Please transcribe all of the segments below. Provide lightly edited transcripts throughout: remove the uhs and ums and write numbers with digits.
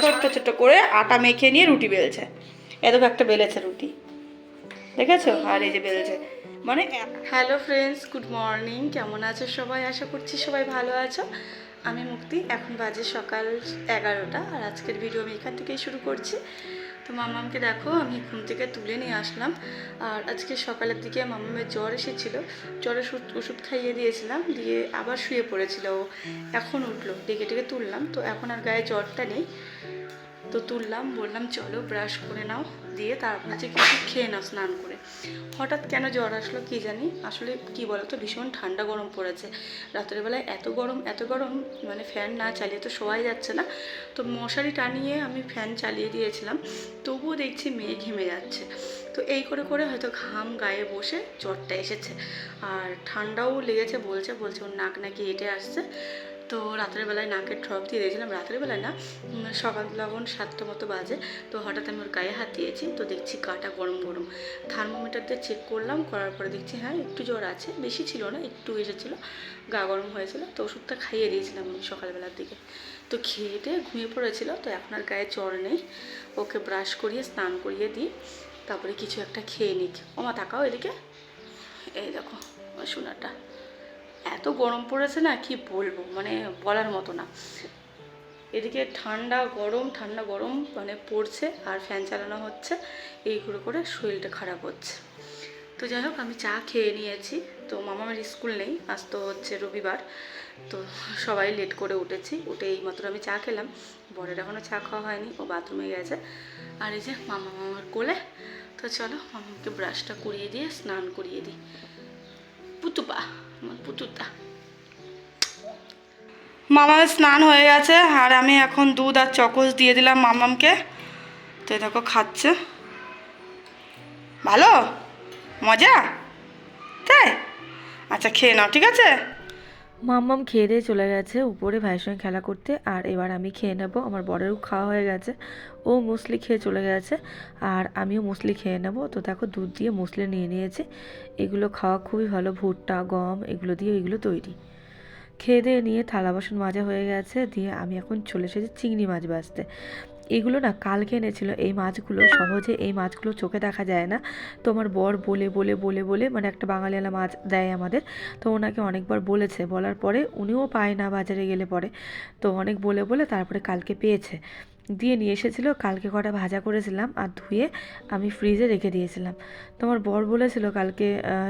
ছোট্ট ছোট্ট করে আটা মেখে নিয়ে রুটি বেলছে। এত একটা বেলেছে রুটি, দেখেছো? আর এই যে বেলছে মানে। Hello friends, good morning. কেমন আছো সবাই? আশা করছি সবাই ভালো আছো। আমি মুক্তি। এখন বাজে সকাল 11টা, আর আজকের ভিডিও আমি এখান থেকেই শুরু করছি। তো মামামকে দেখো আমি ঘুম থেকে তুলে নিয়ে আসলাম। আর আজকে সকালের দিকে মামামের জ্বর এসেছিলো, জ্বরের ওষুধ খাইয়ে দিয়েছিলাম, দিয়ে আবার শুয়ে পড়েছিল। ও এখন উঠলো, ডেকে ডেকে তুললাম, তো এখন আর গায়ে জ্বরটা নেই। তো তুললাম, বললাম চলো ব্রাশ করে নাও, দিয়ে তারপর হচ্ছে কিছু খেয়ে নাও স্নান করে। হঠাৎ কেন জ্বর আসলো কি জানি। আসলে কি বলতো, ভীষণ ঠান্ডা গরম পড়েছে রাতের বেলায়, এত গরম এত গরম, মানে ফ্যান না চালিয়ে তো শোয়াই যাচ্ছে না। তো মশারি টানিয়ে আমি ফ্যান চালিয়ে দিয়েছিলাম, তবুও দেখছি মেয়ে ঘেমে যাচ্ছে। তো এই করে করে হয়তো ঘাম গায়ে বসে জ্বরটা এসেছে। আর ঠান্ডাও লেগেছে, বলছে ওর নাক নাকি এঁটে আসছে। তো রাতের বেলায় নাকের ড্রপ দিয়ে দিয়েছিলাম, রাতের বেলায় না, সকাল 7টা মতো বাজে। তো হঠাৎ আমি ওর গায়ে হাত দিয়েছি, তো দেখছি গাটা গরম গরম। থার্মোমিটার দিয়ে চেক করলাম, করার পরে দেখছি হ্যাঁ একটু জ্বর আছে, বেশি ছিল না, একটু এসেছিলো, গা গরম হয়েছিল। তো ওষুধটা খাইয়ে দিয়েছিলাম আমি সকালবেলার দিকে। তো খেয়ে দিয়ে ঘুমিয়ে পড়েছিল, তো এখন আর গায়ে জ্বর নেই। ওকে ব্রাশ করিয়ে স্নান করিয়ে দিই, তারপরে কিছু একটা খেয়ে নিক। ওমা তাকাও এদিকে, এই দেখো সোনাটা, এত গরম পড়েছে না কি বলবো, মানে বলার মতো না। এদিকে ঠান্ডা গরম মানে পড়ছে, আর ফ্যান চালানো হচ্ছে, এই করে করে শরীরটা খারাপ হচ্ছে। তো যাই হোক, আমি চা খেয়ে নিয়েছি। তো মামার স্কুল নেই, আজ তো হচ্ছে রবিবার, তো সবাই লেট করে উঠেছি। উঠে এইমাত্র আমি চা খেলাম, বরের এখনও চা খাওয়া হয়নি, ও বাথরুমে গেছে। আর এই যে মামার কোলে। তো চলো মামাকে ব্রাশটা করিয়ে দিয়ে স্নান করিয়ে দিই। পুতুপা, আমার পুতুটা। মামার স্নান হয়ে গেছে, আর আমি এখন দুধ আর চকোস দিয়ে দিলাম মামামকে। তো দেখো খাচ্ছে, ভালো মজা, তাই? আচ্ছা খেয়ে নাও, ঠিক আছে। মাম্মাম খেয়ে দিয়ে চলে গেছে উপরে ভাইয়ের সঙ্গে খেলা করতে, আর এবার আমি খেয়ে নেব। আমার বরেরও খাওয়া হয়ে গেছে, ও মুসলি খেয়ে চলে গেছে, আর আমিও মুসলি খেয়ে নেব। তো দেখো দুধ দিয়ে মুসলি নিয়ে নিয়েছি। এগুলো খাওয়া খুবই ভালো, ভুট্টা গম এগুলো দিয়ে এগুলো তৈরি। খেয়ে দিয়ে নিয়ে থালা বাসন মাজা হয়ে গেছে, দিয়ে আমি এখন চলে এসেছি চিংড়ি মাছ ভাজতে। এগুলো না কালকে এনেছিল এই মাছগুলো, সহজে এই মাছগুলো চোখে দেখা যায় না। তো আমার বর বলে বলে বলে বলে মানে একটা বাঙালিওয়ালা মাছ দেয় আমাদের, তো ওনাকে অনেকবার বলেছে, বলার পরে উনিও পায় না বাজারে গেলে পরে, তো অনেক বলে বলে তারপরে কালকে পেয়েছে, দিয়ে নিয়ে এসেছিলো। কালকে কটা ভাজা করেছিলাম আর ধুয়ে আমি ফ্রিজে রেখে দিয়েছিলাম। তো আমার বর বলেছিল কালকে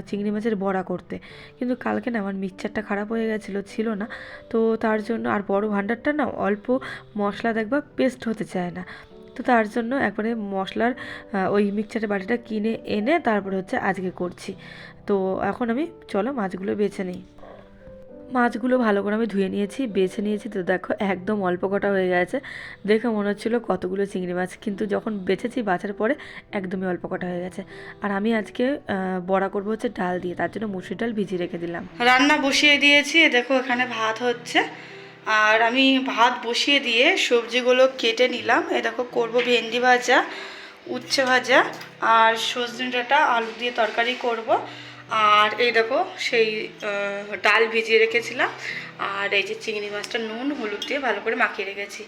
চিংড়ি মাছের বড়া করতে, কিন্তু কালকে না আমার মিক্সচারটা খারাপ হয়ে গেছিলো, ছিল না। তো তার জন্য, আর বড় ভাণ্ডারটা না অল্প মশলা দেখবা পেস্ট হতে চায় না, তো তার জন্য একবারে মশলার ওই মিক্সচারের বাটিটা কিনে এনে তারপরে হচ্ছে আজকে করছি। তো এখন আমি চলো মাছগুলো বেছে নিই। মাছগুলো ভালো করে আমি ধুয়ে নিয়েছি, বেছে নিয়েছি। তো দেখো একদম অল্প কটা হয়ে গেছে, দেখে মনে হচ্ছিলো কতগুলো চিংড়ি মাছ, কিন্তু যখন বেছেছি বাছার পরে একদমই অল্প কটা হয়ে গেছে। আর আমি আজকে বড়া করবো হচ্ছে ডাল দিয়ে, তার জন্য মুসুর ডাল ভিজিয়ে রেখে দিলাম। রান্না বসিয়ে দিয়েছি, দেখো এখানে ভাত হচ্ছে। আর আমি ভাত বসিয়ে দিয়ে সবজিগুলো কেটে নিলাম। এ দেখো করবো ভেন্ডি ভাজা, উচ্ছে ভাজা, আর সজনে ডাঁটা আলু দিয়ে তরকারি করব। আর এই দেখো সেই ডাল ভিজিয়ে রেখেছিলাম, আর এই যে চিংড়ি মাছটা নুন হলুদ দিয়ে ভালো করে মাখিয়ে রেখেছি।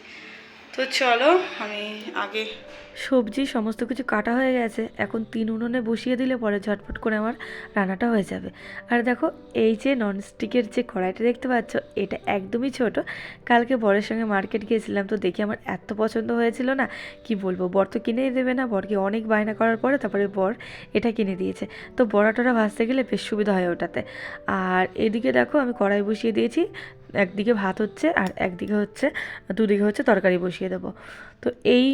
তো চলো আমি আগে সবজি সমস্ত কিছু কাটা হয়ে গেছে, এখন 3 উনুনে বসিয়ে দিলে পরে ঝটপট করে আমার রান্নাটা হয়ে যাবে। আর দেখো এই যে ননস্টিকের যে কড়াইটা দেখতে পাচ্ছ, এটা একদমই ছোট। কালকে বরের সঙ্গে মার্কেট গিয়েছিলাম, তো দেখি আমার এত পছন্দ হয়েছিল না কি বলবো, বর তো কিনেই দেবে না, বরকে অনেক বায়না করার পরে তারপরে বর এটা কিনে দিয়েছে। তো বড়া টড়া ভাজতে গেলে বেশ সুবিধা হয় ওটাতে। আর এদিকে দেখো আমি কড়াই বসিয়ে দিয়েছি, একদিকে ভাত হচ্ছে আর একদিকে হচ্ছে দুদিকে হচ্ছে তরকারি বসিয়ে দেবো। তো এই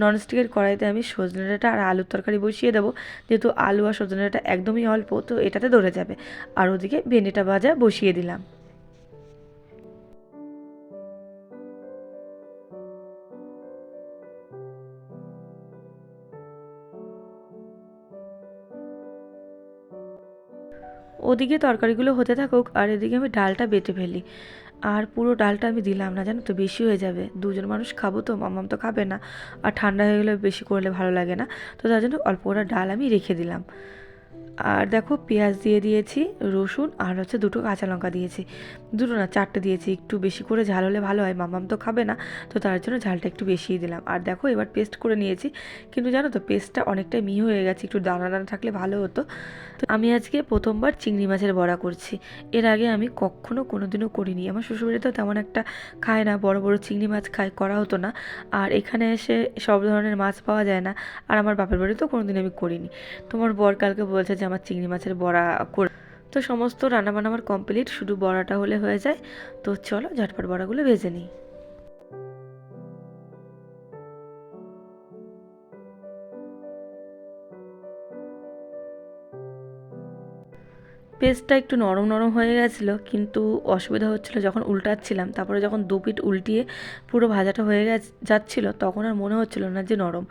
ননস্টিকের কড়াইতে আমি সজনে ডাঁটা আর আলুর তরকারি বসিয়ে দেবো, যেহেতু আলু আর সজনে ডাঁটা একদমই অল্প, তো এটাতে ধরে যাবে। আর ওদিকে ভেন্ডিটা ভাজা বসিয়ে দিলাম। ওদিকে তরকারিগুলো হতে থাকুক, আর এদিকে আমি ডালটা বেটে ফেলি। আর পুরো ডালটা আমি দিলাম না, জানো তো, বেশি হয়ে যাবে, দুজন মানুষ খাবো তো, মামাম তো খাবে না, আর ঠান্ডা হয়ে গেলে বেশি করলে ভালো লাগে না। তো তার জন্য অল্প করে ডাল আমি রেখে দিলাম। আর দেখো পেঁয়াজ দিয়ে দিয়েছি, রসুন আর হচ্ছে দুটো কাঁচা লঙ্কা দিয়েছি, দুটো না 4টে দিয়েছি, একটু বেশি করে ঝাল হলে ভালো হয়, মামাম তো খাবে না, তো তার জন্য ঝালটা একটু বেশিই দিলাম। আর দেখো এবার পেস্ট করে নিয়েছি, কিন্তু জানো তো পেস্টটা অনেকটাই মিহি হয়ে গেছে, একটু দানা দানা থাকলে ভালো হতো। তো আমি আজকে প্রথমবার চিংড়ি মাছের বড়া করছি, এর আগে আমি কখনো কোনোদিনও করিনি। আমার শ্বশুরবাড়িতেও তেমন একটা খায় না, বড় বড় চিংড়ি মাছ খায়, করা হতো না। আর এখানে এসে সব ধরনের মাছ পাওয়া যায় না, আর আমার বাপের বাড়িতেও কোনোদিন আমি করিনি। তোমার বর কালকে বলছে যে আমার চিংড়ি মাছের বড়া করে। তো সমস্ত রান্নাবান্না আমার কমপ্লিট, শুধু বড়াটা হলে হয়ে যায়। তো চলো ঝটপট বড়াগুলো ভেজে নিই। পেস্টটা একটু নরম নরম হয়ে গেছিলো, কিন্তু অসুবিধা হচ্ছিলো যখন উল্টাচ্ছিলাম, তারপরে যখন দু পিঠ উল্টিয়ে পুরো ভাজাটা হয়ে যাচ্ছিলো, তখন আর মনে হচ্ছিলো না যে নরম,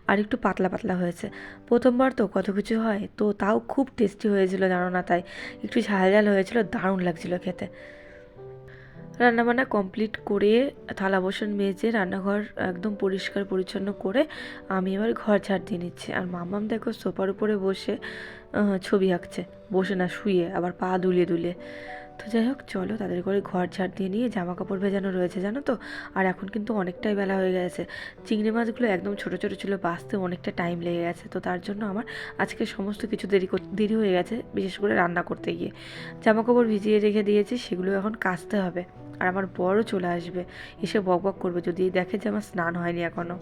আর একটু পাতলা পাতলা হয়েছে। প্রথমবার তো কত কিছু হয়, তো তাও খুব টেস্টি হয়েছিল জানো না, তাই একটু ঝাল ঝাল হয়েছিল, দারুণ লাগছিলো খেতে। রান্নাবান্না কমপ্লিট করে থালা বাসন মেজে রান্নাঘর একদম পরিষ্কার পরিচ্ছন্ন করে আমি এবার ঘর ঝাড় দিয়ে নিচ্ছি। আর মাম্মাম দেখো সোফার উপরে বসে ছবি আঁকছে, বসে না শুয়ে, আবার পা দুলিয়ে দুলিয়ে। তো যাই হোক চলো তাদের করে ঘর ঝাড় দিয়ে নিয়ে জামা কাপড় ভেজানো রয়েছে জানো তো। আর এখন কিন্তু অনেকটাই বেলা হয়ে গেছে, চিংড়ি মাছগুলো একদম ছোটো ছোটো ছিল, বাছতে অনেকটা টাইম লেগে গেছে, তো তার জন্য আমার আজকে সমস্ত কিছু দেরি হয়ে গেছে, বিশেষ করে রান্না করতে গিয়ে। জামা কাপড় ভিজিয়ে রেখে দিয়েছি, সেগুলো এখন কাচতে হবে। আর আমার বড়ও চলে আসবে, এসে বক বক করবে যদি দেখে যে আমার স্নান হয়নি এখনও।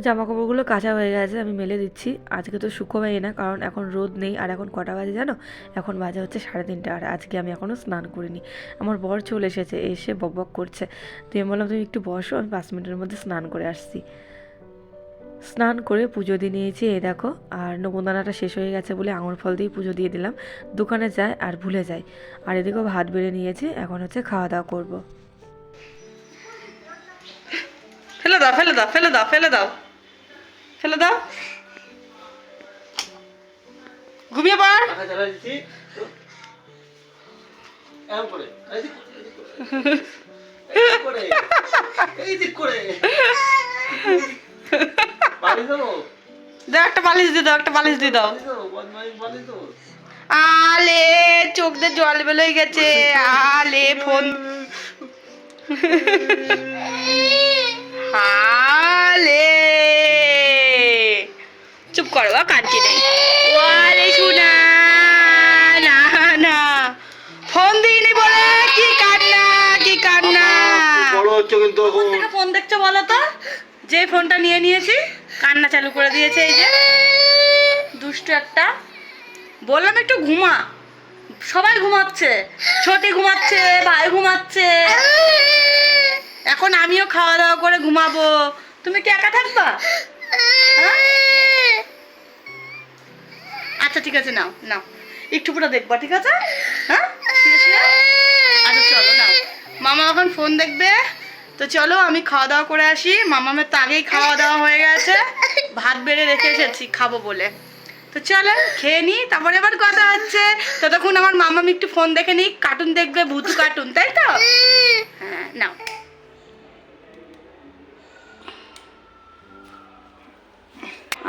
জামা কাপড়গুলো কাচা হয়ে গেছে, আমি মেলে দিচ্ছি। আজকে তো শুকোবেই না, কারণ এখন রোদ নেই। আর এখন কটা বাজে জানো? এখন বাজে হচ্ছে 3:30, আর আজকে আমি এখনও স্নান করিনি। আমার বর চলে এসেছে, এসে বক বক করছে। তো আমি বললাম তুমি একটু বসো, আমি 5 মিনিটের মধ্যে স্নান করে আসছি। স্নান করে পুজো দিয়ে নিয়েছি, এই দেখো। আর নকুনদানাটা শেষ হয়ে গেছে বলে আঙুর ফল দিয়ে পুজো দিয়ে দিলাম। দোকানে যায় আর ভুলে যায়। আর এদিকেও ভাত বেড়ে নিয়েছি, এখন হচ্ছে খাওয়া দাওয়া করবো। ফেলে দাও ফেলে দাও ফেলে দাও ফেলে দাও ফেলে দাও, ঘুমিয়ে পড়। দাও একটা বালিশ দিয়ে দাও, একটা বালিশ দিয়ে দাও। আলে চোখ দিয়ে জল বেরোয় গেছে, আলে ফোন আলে চুপ করো, কাঁদছি নেই। ওয়ালে শোনা না না, ফোন দিইনি বলে কি কান্না কি কান্না। বড় হচ্ছে কিন্তু কোন থেকে ফোন দেখছো বলো তো? যে ফোনটা নিয়ে নিয়েছি কান্না চালু করে দিয়েছে, এই যে দুষ্টু একটা। বললাম একটু ঘুমা, সবাই ঘুমাচ্ছে, ছোটি ঘুমাচ্ছে, ভাই ঘুমাচ্ছে, এখন আমিও খাওয়া দাওয়া করে ঘুমাবো। তুমি কি একা থাকবা? হ্যাঁ? আচ্ছা ঠিক আছে, নাও নাও একটু পুরো দেখবা, ঠিক আছে? হ্যাঁ শুয়ে শুয়ে। আচ্ছা চলো নাও, মামা এখন ফোন দেখবে। তো চলো আমি খাওয়া দাওয়া করে আসি। মামামের তো আগেই খাওয়া দাওয়া হয়ে গেছে, ভাত বেড়ে রেখে এসেছি খাবো বলে। তো চলো খেয়ে নিই, তারপরে আবার কথা হচ্ছে। ততক্ষণ আমার মামাম একটু ফোন দেখে নিই, কার্টুন দেখবে, ভূতু কার্টুন, তাই তো? হ্যাঁ নাও।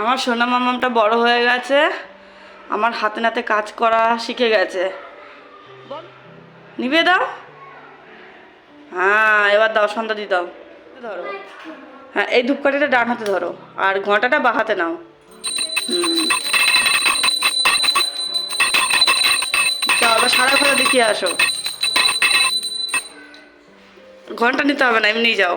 আমার সোনা মামামটা বড় হয়ে গেছে, আমার হাতে নাতে কাজ করা শিখে গেছে। নিবে দাও, হ্যাঁ এবার দাও, সন্ধ্যা দিয়ে দাও। ধরো, হ্যাঁ এই ধূপকাঠিটা ডান হাতে ধরো, আর ঘন্টাটা বাঁ হাতে নাও। যাও আবার সারা ঘরে দেখিয়ে আসো। ঘন্টা নিতে হবে না, এমনি যাও।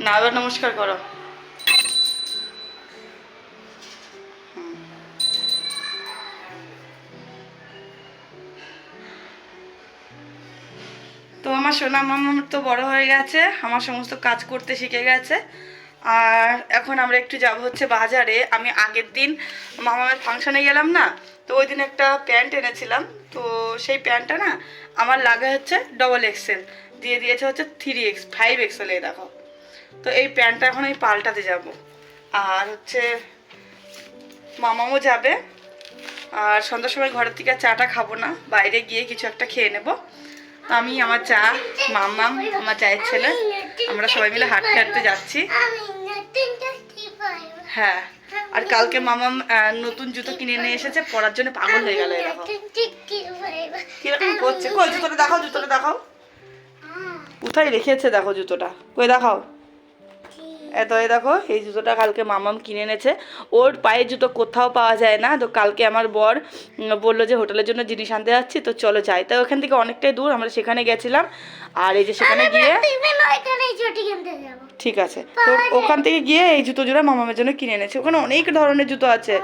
না এবার নমস্কার করো। তো আমার সোনা মামা তো বড় হয়ে গেছে, আমার সমস্ত কাজ করতে শিখে গেছে। আর এখন আমরা একটু যাব হচ্ছে বাজারে। আমি আগের দিন মামামের ফাংশনে গেলাম না, তো ওই দিন একটা প্যান্ট এনেছিলাম। তো সেই প্যান্টটা না আমার লাগে হচ্ছে XXL, দিয়ে দিয়েছে হচ্ছে 3X 5XL এই দেখো। তো এই প্যান্টটা এখন আমি পাল্টাতে যাব। আর হচ্ছে মামামও যাবে। আর সন্ধ্যার সময় ঘরের থেকে চাটা খাবো না, বাইরে গিয়ে কিছু একটা খেয়ে নেব। আমি, আমার চা, মামাম, আমার চায়ের ছেলে, আমরা সবাই মিলে হাঁটতে হাঁটতে যাচ্ছি। হ্যাঁ, আর কালকে মামাম নতুন জুতো কিনে নিয়ে এসেছে, পরার জন্য পাগল হয়ে গেল। এরকম কিরকম করছে, কই জুতোটা দেখাও, জুতোটা দেখাও, কোথায় রেখেছে দেখো জুতোটা, কই দেখাও। এত এই দেখো, এই জুতোটা কালকে মামাম কিনে এনেছে। ওর পায়ের জুতো কোথাও পাওয়া যায় না, তো কালকে আমার বর বললো যে হোটেলের জন্য জিনিস আনতে যাচ্ছি, তো চলো যাই। তাই ওখান থেকে অনেকটাই দূর, আমরা সেখানে গেছিলাম। আর এই যে সেখানে গিয়ে ঠিক আছে, তো ওখান থেকে গিয়ে এই জুতো জোড়া মামামের জন্য কিনে এনেছে। ওখানে অনেক ধরনের জুতো আছে।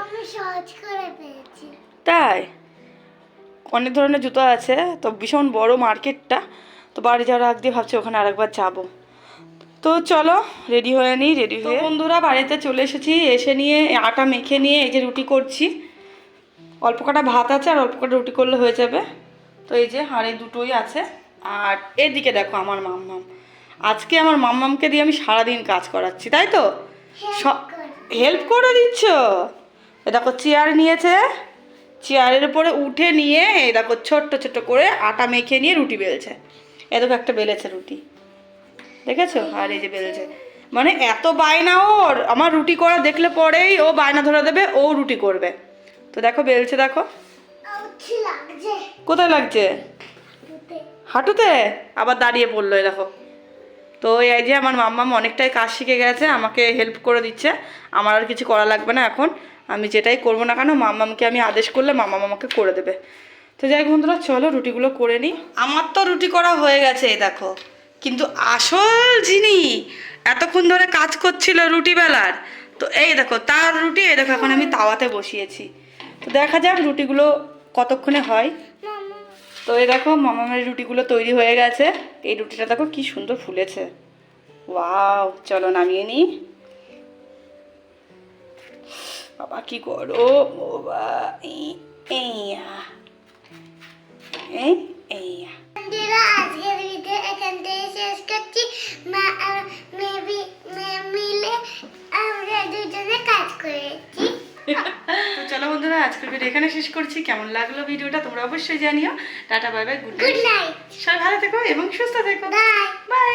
তাই অনেক ধরনের জুতো আছে, তো ভীষণ বড় মার্কেটটা। তো বাড়ি যাওয়ার আগ দিয়ে ভাবছি ওখানে আরেকবার যাবো। তো চলো রেডি হয়ে নিই। রেডি হয়ে বন্ধুরা বাড়িতে চলে এসেছি। এসে নিয়ে আটা মেখে নিয়ে এই যে রুটি করছি। অল্প কটা ভাত আছে আর অল্প কটা রুটি করলে হয়ে যাবে। তো এই যে হাঁড়ি দুটোই আছে। আর এদিকে দেখো আমার মাম্মাম, আজকে আমার মাম্মামকে দিয়ে আমি সারাদিন কাজ করাচ্ছি, তাই তো? হেল্প করে দিচ্ছ। এ দেখো চেয়ার নিয়েছে, চেয়ারের উপরে উঠে নিয়ে এই দেখো ছোট্ট ছোট্ট করে আটা মেখে নিয়ে রুটি বেলছে। এ দেখো একটা বেলেছে রুটি, দেখেছো? আর এই যে বেলছে, মানে এত বায়না ওর, আমার রুটি করা দেখলে পরেই ও বায়না ধরে দেবে, ও রুটি করবে। তো দেখো বেলছে, দেখো কোথায় লাগছে, হাঁটুতে, আবার দাঁড়িয়ে পড়লো। দেখো, তো এই যে আমার মাম্মাম অনেকটাই কাজ শিখে গেছে, আমাকে হেল্প করে দিচ্ছে। আমার আর কিছু করা লাগবে না এখন, আমি যেটাই করবো না কেন মাম্মামকে আমি আদেশ করলে মাম্মাম আমাকে করে দেবে। তো যাই বন্ধুরা, চলো রুটিগুলো করে নিই। আমার তো রুটি করা হয়ে গেছে এই দেখো, কিন্তু আসল যিনি এতক্ষণ ধরে কাজ করছিল রুটি বেলার, তো এই দেখো তার রুটি, এই দেখো এখন আমি তাওয়াতে বসিয়েছি। তো দেখা যাক রুটিগুলো কতক্ষণে হয়। তো এই দেখো মামামের রুটিগুলো তৈরি হয়ে গেছে। এই রুটিটা দেখো কি সুন্দর ফুলেছে, ওয়াও। চলো নামিয়ে নিই। বাবা কি করো বাবা, আজকের ভিডিও এখান থেকে শেষ করছি। মিলে আমরা দুজনে কাজ করেছি। তো চলো বন্ধুরা, আজকের ভিডিও এখানে শেষ করছি। কেমন লাগলো ভিডিওটা তোমরা অবশ্যই জানিও। Tata, bye bye, good good night. Night, সবাই ভালো থেকো এবং সুস্থ থেকো। বাই। বাই।